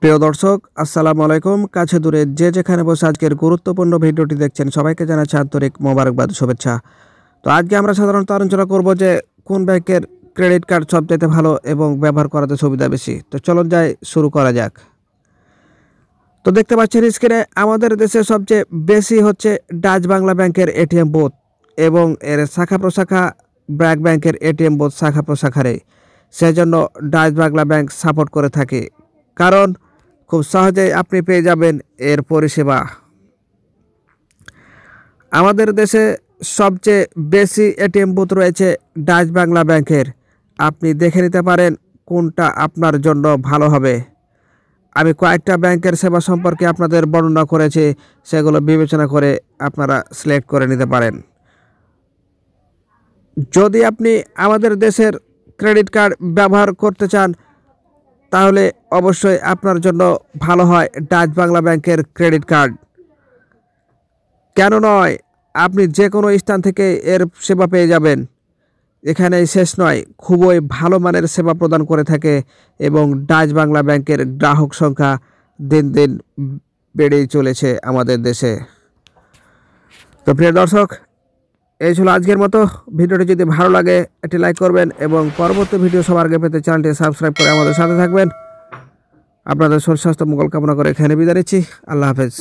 প্রিয় দর্শক, আসসালামু আলাইকুম। কাছে দূরে যে যেখানে বসে আজকের গুরুত্বপূর্ণ ভিডিওটি দেখছেন, সবাইকে জানাচ্ছি আন্তরিক মোবারকবাদ, শুভেচ্ছা। তো আজকে আমরা সাধারণত আলোচনা করব যে কোন ব্যাংকের ক্রেডিট কার্ড সবচেয়ে ভালো এবং ব্যবহার করাতে সুবিধা বেশি। তো চলুন যাই, শুরু করা যাক। তো দেখতে পাচ্ছেন স্ক্রিনে, আমাদের দেশে সবচেয়ে বেশি হচ্ছে ডাচ বাংলা ব্যাংকের এটিএম বুথ এবং এর শাখা প্রশাখা ব্র্যাক ব্যাংকের এটিএম বুথ শাখা প্রশাখারে। সেজন্য ডাচ বাংলা ব্যাংক সাপোর্ট করে থাকে, কারণ খুব সহজেই আপনি পেয়ে যাবেন এর পরিষেবা। আমাদের দেশে সবচেয়ে বেশি এটিএম বুথ রয়েছে ডাচ বাংলা ব্যাংকের। আপনি দেখে নিতে পারেন কোনটা আপনার জন্য ভালো হবে। আমি কয়েকটা ব্যাংকের সেবা সম্পর্কে আপনাদের বর্ণনা করেছি, সেগুলো বিবেচনা করে আপনারা সিলেক্ট করে নিতে পারেন। যদি আপনি আমাদের দেশের ক্রেডিট কার্ড ব্যবহার করতে চান, তাহলে অবশ্যই আপনার জন্য ভালো হয় ডাচ বাংলা ব্যাংকের ক্রেডিট কার্ড। কেন নয়, আপনি যে কোনো স্থান থেকে এর সেবা পেয়ে যাবেন। এখানেই শেষ নয়, খুবই ভালো মানের সেবা প্রদান করে থাকে এবং ডাচ বাংলা ব্যাংকের গ্রাহক সংখ্যা দিন দিন বেড়েই চলেছে আমাদের দেশে। তো প্রিয় দর্শক, এই ছিল আজকের মতো। ভিডিওটি যদি ভালো লাগে একটি লাইক করবেন এবং পরবর্তী ভিডিও সবার আগে পেতে চ্যানেলটি সাবস্ক্রাইব করে আমাদের সাথে থাকবেন। আপনাদের শরীর স্বাস্থ্য মঙ্গল কামনা করে এখানে বিদায় নিচ্ছি। আল্লাহ হাফেজ।